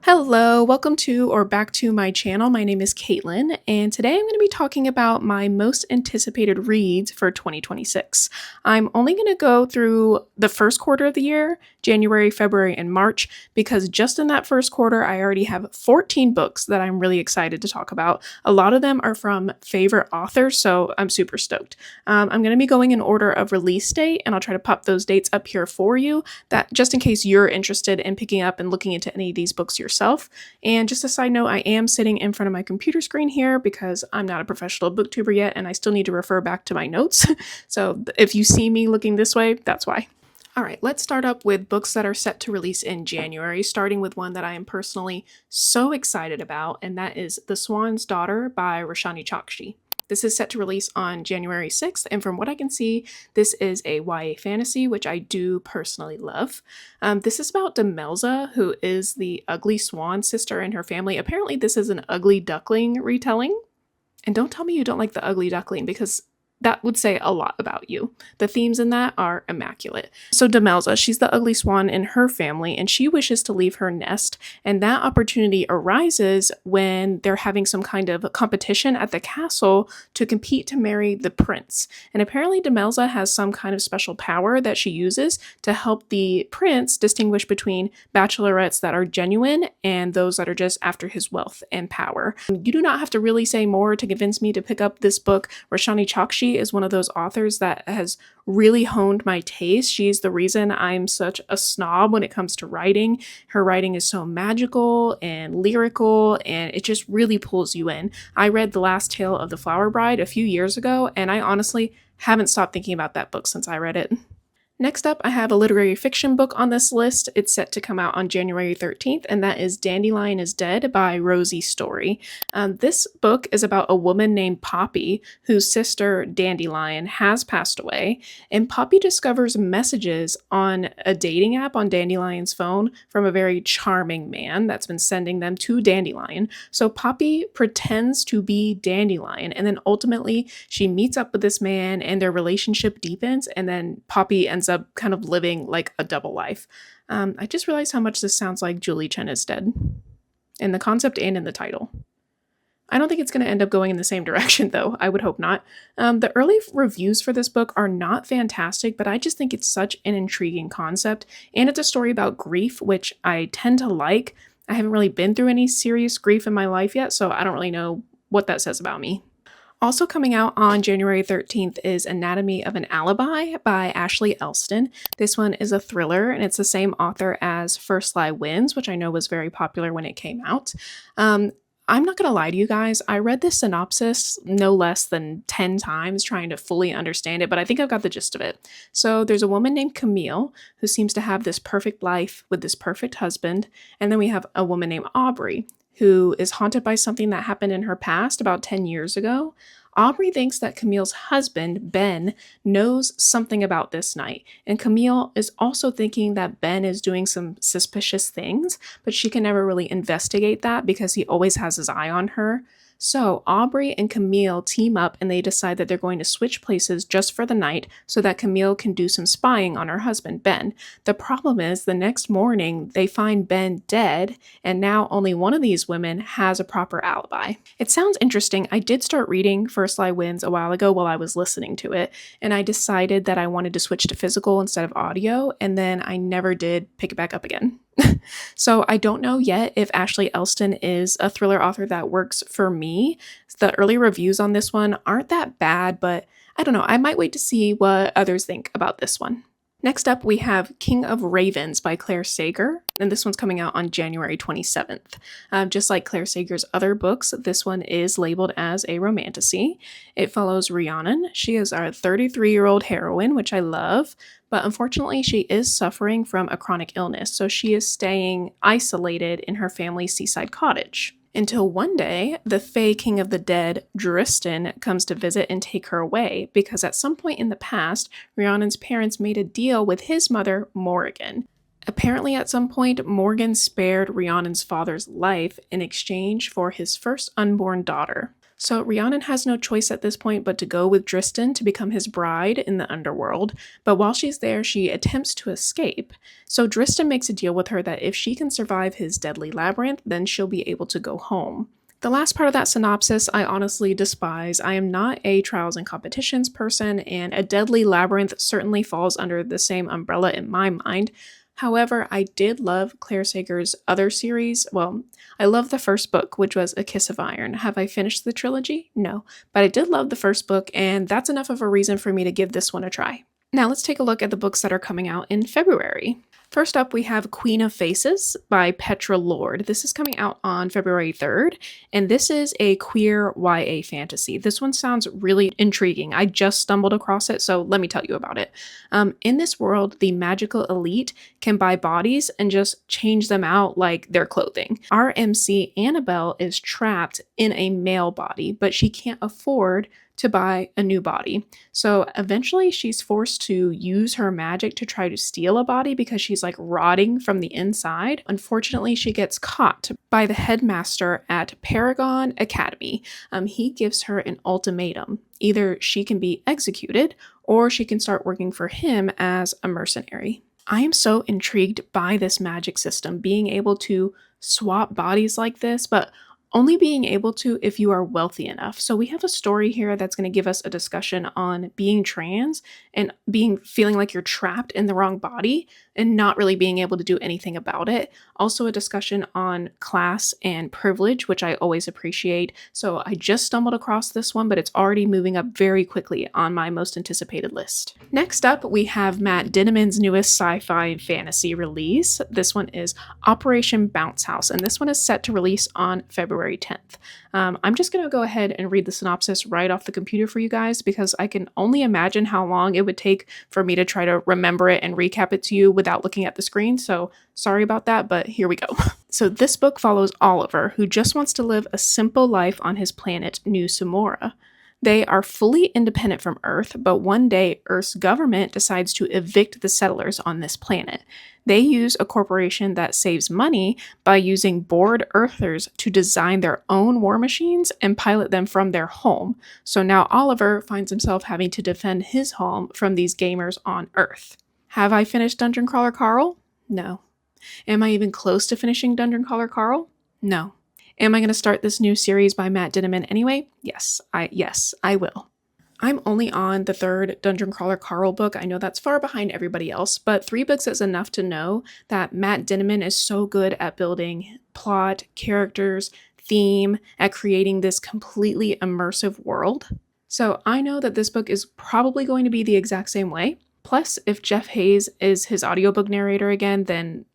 Hello, welcome to or back to my channel. My name is Caitlin, and today I'm going to be talking about my most anticipated reads for 2026. I'm only going to go through the first quarter of the year, January, February, and March, because just in that first quarter, I already have 14 books that I'm really excited to talk about. A lot of them are from favorite authors, so I'm super stoked. I'm going to be going in order of release date, and I'll try to pop those dates up here for you, that just in case you're interested in picking up and looking into any of these books yourself. And just a side note, I am sitting in front of my computer screen here because I'm not a professional booktuber yet and I still need to refer back to my notes. So if you see me looking this way, that's why. All right, let's start up with books that are set to release in January, starting with one that I am personally so excited about, and that is The Swan's Daughter by Roshani Chokshi. This is set to release on January 6th, and from what I can see, this is a YA fantasy, which I do personally love. This is about Demelza, who is the ugly swan sister in her family. Apparently, this is an ugly duckling retelling. And don't tell me you don't like the ugly duckling, because that would say a lot about you. The themes in that are immaculate. So Demelza, she's the ugly swan in her family, and she wishes to leave her nest, and that opportunity arises when they're having some kind of competition at the castle to compete to marry the prince. And apparently Demelza has some kind of special power that she uses to help the prince distinguish between bachelorettes that are genuine and those that are just after his wealth and power. You do not have to really say more to convince me to pick up this book. Roshani Chokshi is one of those authors that has really honed my taste. She's the reason I'm such a snob when it comes to writing. Her writing is so magical and lyrical, and it just really pulls you in. I read The Last Tale of the Flower Bride a few years ago, and I honestly haven't stopped thinking about that book since I read it. Next up, I have a literary fiction book on this list. It's set to come out on January 13th, and that is Dandelion is Dead by Rosie Story. This book is about a woman named Poppy, whose sister, Dandelion, has passed away, and Poppy discovers messages on a dating app on Dandelion's phone from a very charming man that's been sending them to Dandelion. So Poppy pretends to be Dandelion, and then ultimately she meets up with this man, and their relationship deepens, and then Poppy ends up kind of living like a double life. I just realized how much this sounds like Julie Chen is Dead in the concept and in the title. I don't think it's going to end up going in the same direction, though. I would hope not. The early reviews for this book are not fantastic, but I just think it's such an intriguing concept, and it's a story about grief, which I tend to like. I haven't really been through any serious grief in my life yet, so I don't really know what that says about me. Also coming out on January 13th is Anatomy of an Alibi by Ashley Elston. This one is a thriller, and it's the same author as First Lie Wins, which I know was very popular when it came out. I'm not going to lie to you guys. I read this synopsis no less than 10 times trying to fully understand it, but I think I've got the gist of it. So there's a woman named Camille who seems to have this perfect life with this perfect husband, and then we have a woman named Aubrey who is haunted by something that happened in her past about 10 years ago. Aubrey thinks that Camille's husband, Ben, knows something about this night, and Camille is also thinking that Ben is doing some suspicious things, but she can never really investigate that because he always has his eye on her. So Aubrey and Camille team up and they decide that they're going to switch places just for the night so that Camille can do some spying on her husband, Ben. The problem is the next morning they find Ben dead, and now only one of these women has a proper alibi. It sounds interesting. I did start reading First Lie Wins a while ago while I was listening to it, and I decided that I wanted to switch to physical instead of audio, and then I never did pick it back up again. So I don't know yet if Ashley Elston is a thriller author that works for me. The early reviews on this one aren't that bad, but I don't know. I might wait to see what others think about this one. Next up, we have King of Ravens by Claire Sager, and this one's coming out on January 27th. Just like Claire Sager's other books, this one is labeled as a romantasy. It follows Rhiannon. She is our 33-year-old heroine, which I love, but unfortunately she is suffering from a chronic illness, so she is staying isolated in her family's seaside cottage. Until one day, the Fae King of the Dead, Dristan, comes to visit and take her away, because at some point in the past, Rhiannon's parents made a deal with his mother, Morrigan. Apparently at some point, Morgan spared Rhiannon's father's life in exchange for his first unborn daughter. So Rhiannon has no choice at this point but to go with Dristan to become his bride in the underworld, but while she's there, she attempts to escape. So Dristan makes a deal with her that if she can survive his deadly labyrinth, then she'll be able to go home. The last part of that synopsis I honestly despise. I am not a trials and competitions person, and a deadly labyrinth certainly falls under the same umbrella in my mind. However, I did love Claire Sager's other series. Well, I love the first book, which was A Kiss of Iron. Have I finished the trilogy? No. But I did love the first book, and that's enough of a reason for me to give this one a try. Now let's take a look at the books that are coming out in February. First up, we have Queen of Faces by Petra Lord. This is coming out on February 3rd, and this is a queer YA fantasy. This one sounds really intriguing. I just stumbled across it, so let me tell you about it. In this world, the magical elite can buy bodies and just change them out like their clothing. Our MC Annabelle is trapped in a male body, but she can't afford to buy a new body. So eventually she's forced to use her magic to try to steal a body because she's like rotting from the inside. Unfortunately, she gets caught by the headmaster at Paragon Academy. He gives her an ultimatum. Either she can be executed or she can start working for him as a mercenary. I am so intrigued by this magic system, being able to swap bodies like this, but only being able to if you are wealthy enough. So we have a story here that's going to give us a discussion on being trans and feeling like you're trapped in the wrong body and not really being able to do anything about it. Also a discussion on class and privilege, which I always appreciate. So I just stumbled across this one, but it's already moving up very quickly on my most anticipated list. Next up, we have Matt Dinniman's newest sci-fi and fantasy release. This one is Operation Bounce House, and this one is set to release on February 10th. I'm just going to go ahead and read the synopsis right off the computer for you guys because I can only imagine how long it would take for me to try to remember it and recap it to you without looking at the screen, so sorry about that, but here we go. So this book follows Oliver, who just wants to live a simple life on his planet, New Samora. They are fully independent from Earth, but one day Earth's government decides to evict the settlers on this planet. They use a corporation that saves money by using bored Earthers to design their own war machines and pilot them from their home. So now Oliver finds himself having to defend his home from these gamers on Earth. Have I finished Dungeon Crawler Carl? No. Am I even close to finishing Dungeon Crawler Carl? No. Am I going to start this new series by Matt Dinniman anyway? Yes, I will. I'm only on the third Dungeon Crawler Carl book. I know that's far behind everybody else, but 3 books is enough to know that Matt Dinniman is so good at building plot, characters, theme, at creating this completely immersive world. So I know that this book is probably going to be the exact same way. Plus, if Jeff Hayes is his audiobook narrator again, then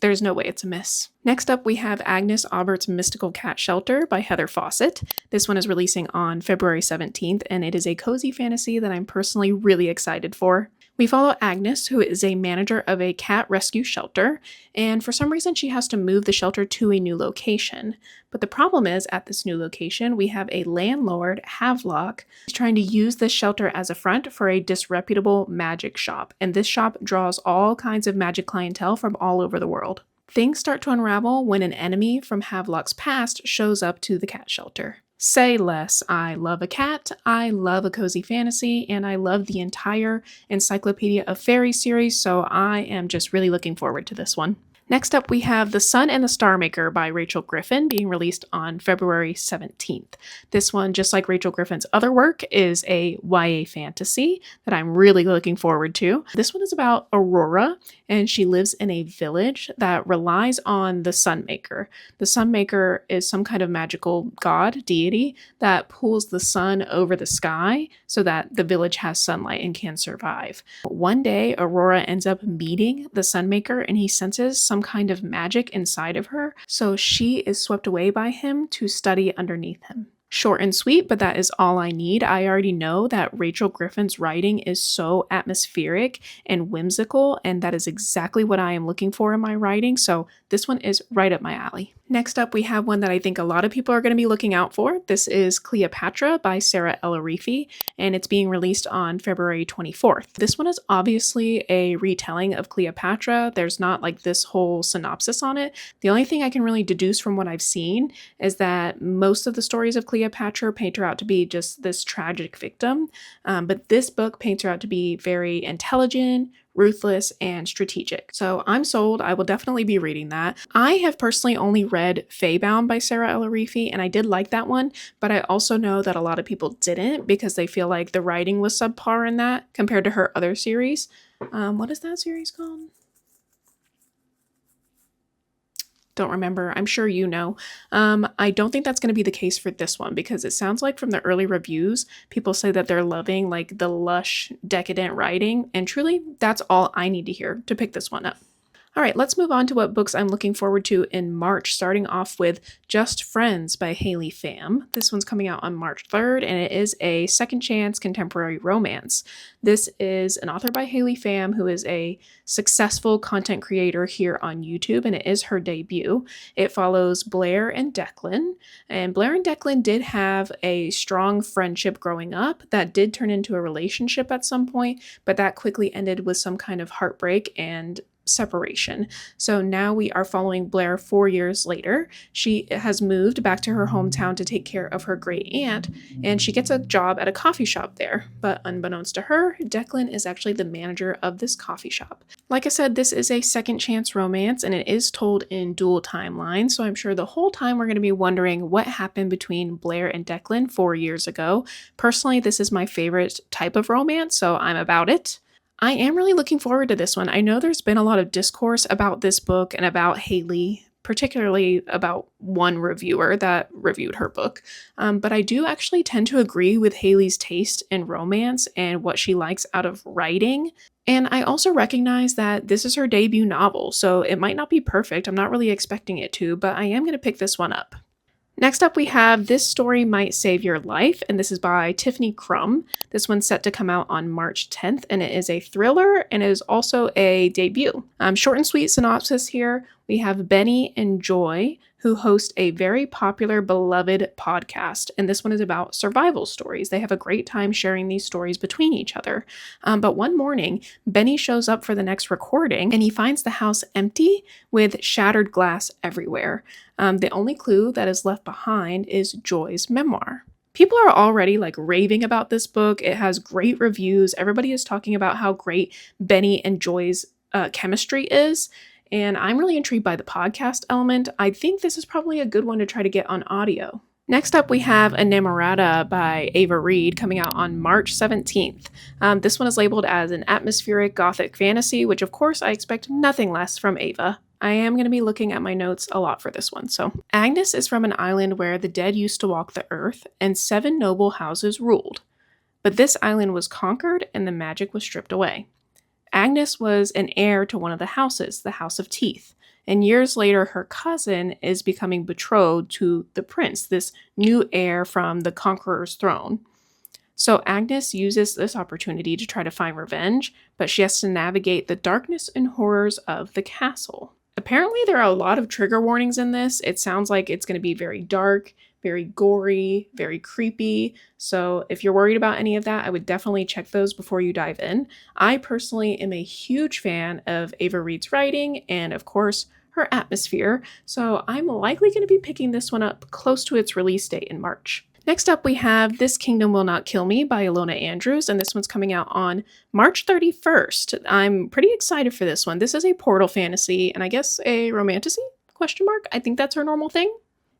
there's no way it's a miss. Next up, we have Agnes Aubert's Mystical Cat Shelter by Heather Fawcett. This one is releasing on February 17th, and it is a cozy fantasy that I'm personally really excited for. We follow Agnes, who is a manager of a cat rescue shelter, and for some reason she has to move the shelter to a new location. But the problem is, at this new location, we have a landlord, Havelock, who's trying to use this shelter as a front for a disreputable magic shop, and this shop draws all kinds of magic clientele from all over the world. Things start to unravel when an enemy from Havelock's past shows up to the cat shelter. Say less. I love a cat, I love a cozy fantasy, and I love the entire Encyclopedia of Fairy series, so I am just really looking forward to this one. Next up, we have The Sun and the Star Maker by Rachel Griffin being released on February 17th. This one, just like Rachel Griffin's other work, is a YA fantasy that I'm really looking forward to. This one is about Aurora, and she lives in a village that relies on the Sun Maker. The Sun Maker is some kind of magical god, deity, that pulls the sun over the sky so that the village has sunlight and can survive. One day, Aurora ends up meeting the Sun Maker, and he senses some kind of magic inside of her, so she is swept away by him to study underneath him. Short and sweet, but that is all I need. I already know that Rachel Griffin's writing is so atmospheric and whimsical, and that is exactly what I am looking for in my writing, so this one is right up my alley. Next up, we have one that I think a lot of people are going to be looking out for. This is Cleopatra by Sarah El-Arifi, and it's being released on February 24th. This one is obviously a retelling of Cleopatra. There's not like this whole synopsis on it. The only thing I can really deduce from what I've seen is that most of the stories of Cleopatra paint her out to be just this tragic victim, but this book paints her out to be very intelligent, ruthless, and strategic. So I'm sold. I will definitely be reading that. I have personally only read Feybound by Sarah El-Arifi, and I did like that one, but I also know that a lot of people didn't because they feel like the writing was subpar in that compared to her other series. What is that series called? Don't remember. I'm sure you know. I don't think that's going to be the case for this one because it sounds like from the early reviews, people say that they're loving like the lush, decadent writing, and truly, that's all I need to hear to pick this one up. All right, let's move on to what books I'm looking forward to in March, starting off with Just Friends by Haley Pham. This one's coming out on March 3rd, and it is a second chance contemporary romance. This is an author by Haley Pham, who is a successful content creator here on YouTube, and it is her debut. It follows Blair and Declan, and Blair and Declan did have a strong friendship growing up that did turn into a relationship at some point, but that quickly ended with some kind of heartbreak and separation. So now we are following Blair 4 years later. She has moved back to her hometown to take care of her great aunt, and she gets a job at a coffee shop there. But unbeknownst to her, Declan is actually the manager of this coffee shop. Like I said, this is a second chance romance, and it is told in dual timelines, so I'm sure the whole time we're going to be wondering what happened between Blair and Declan 4 years ago. Personally, this is my favorite type of romance, so I'm about it. I am really looking forward to this one. I know there's been a lot of discourse about this book and about Haley, particularly about one reviewer that reviewed her book. But I do actually tend to agree with Haley's taste in romance and what she likes out of writing. And I also recognize that this is her debut novel, so it might not be perfect. I'm not really expecting it to, but I am going to pick this one up. Next up, we have This Story Might Save Your Life, and this is by Tiffany Crum. This one's set to come out on March 10th, and it is a thriller, and it is also a debut. Short and sweet synopsis here. We have Benny and Joy, who host a very popular, beloved podcast, and this one is about survival stories. They have a great time sharing these stories between each other. But one morning, Benny shows up for the next recording, and he finds the house empty with shattered glass everywhere. The only clue that is left behind is Joy's memoir. People are already like raving about this book. It has great reviews. Everybody is talking about how great Benny and Joy's chemistry is. And I'm really intrigued by the podcast element. I think this is probably a good one to try to get on audio. Next up, we have Enamorada by Ava Reed coming out on March 17th. This one is labeled as an atmospheric gothic fantasy, which of course I expect nothing less from Ava. I am going to be looking at my notes a lot for this one. So, Agnes is from an island where the dead used to walk the earth and 7 noble houses ruled. But this island was conquered and the magic was stripped away. Agnes was an heir to one of the houses, the House of Teeth, and years later her cousin is becoming betrothed to the prince, this new heir from the conqueror's throne. So Agnes uses this opportunity to try to find revenge, but she has to navigate the darkness and horrors of the castle. Apparently there are a lot of trigger warnings in this. It sounds like it's going to be very dark, very gory, very creepy. So if you're worried about any of that, I would definitely check those before you dive in. I personally am a huge fan of Ava Reed's writing and, of course, her atmosphere. So I'm likely going to be picking this one up close to its release date in March. Next up, we have This Kingdom Will Not Kill Me by Ilona Andrews, and this one's coming out on March 31st. I'm pretty excited for this one. This is a portal fantasy, and I guess a romantasy? Question mark? I think that's her normal thing.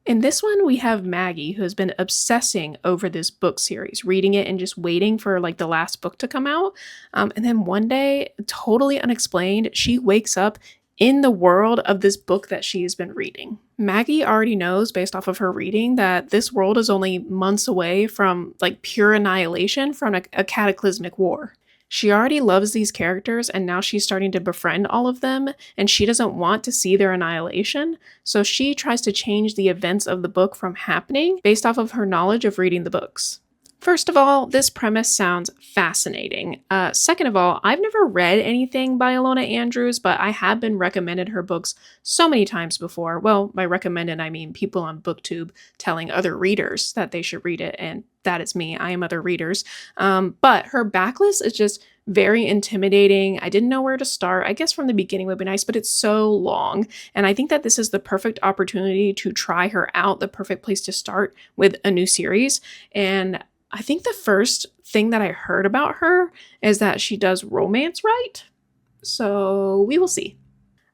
In this one, we have Maggie, who has been obsessing over this book series, reading it and just waiting for like the last book to come out. And then one day, totally unexplained, she wakes up in the world of this book that she has been reading. Maggie already knows, based off of her reading, that this world is only months away from like pure annihilation from a cataclysmic war. She already loves these characters, and now she's starting to befriend all of them, and she doesn't want to see their annihilation, so she tries to change the events of the book from happening based off of her knowledge of reading the books. First of all, this premise sounds fascinating. Second of all, I've never read anything by Alona Andrews, but I have been recommended her books so many times before. Well, by recommended, I mean people on BookTube telling other readers that they should read it, and that is me. I am other readers. But her backlist is just very intimidating. I didn't know where to start. I guess from the beginning would be nice, but it's so long. And I think that this is the perfect opportunity to try her out, the perfect place to start with a new series. And I think the first thing that I heard about her is that she does romance right. So we will see.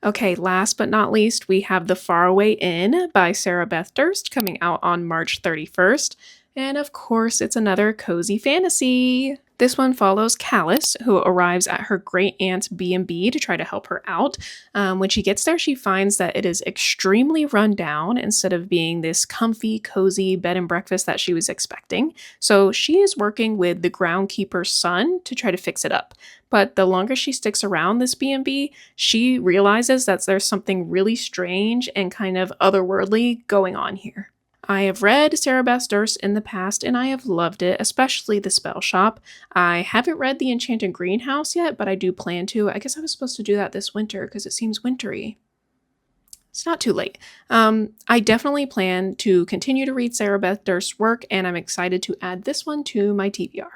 Okay, last but not least, we have The Faraway Inn by Sarah Beth Durst coming out on March 31st. And of course, it's another cozy fantasy. This one follows Callus, who arrives at her great aunt's B&B to try to help her out. When she gets there, she finds that it is extremely run down instead of being this comfy, cozy bed and breakfast that she was expecting. So she is working with the groundkeeper's son to try to fix it up. But the longer she sticks around this B&B, she realizes that there's something really strange and kind of otherworldly going on here. I have read Sarah Beth Durst in the past and I have loved it, especially The Spell Shop. I haven't read The Enchanted Greenhouse yet, but I do plan to. I guess I was supposed to do that this winter because it seems wintry. It's not too late. I definitely plan to continue to read Sarah Beth Durst's work, and I'm excited to add this one to my TBR.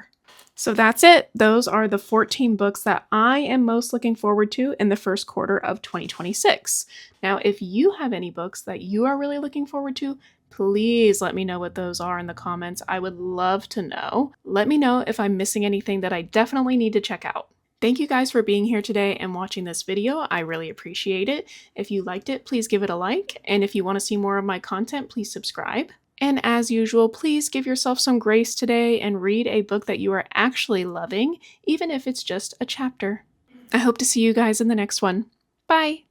So that's it. Those are the 14 books that I am most looking forward to in the first quarter of 2026. Now, if you have any books that you are really looking forward to, please let me know what those are in the comments. I would love to know. Let me know if I'm missing anything that I definitely need to check out. Thank you guys for being here today and watching this video. I really appreciate it. If you liked it, please give it a like. And if you want to see more of my content, please subscribe. And as usual, please give yourself some grace today and read a book that you are actually loving, even if it's just a chapter. I hope to see you guys in the next one. Bye!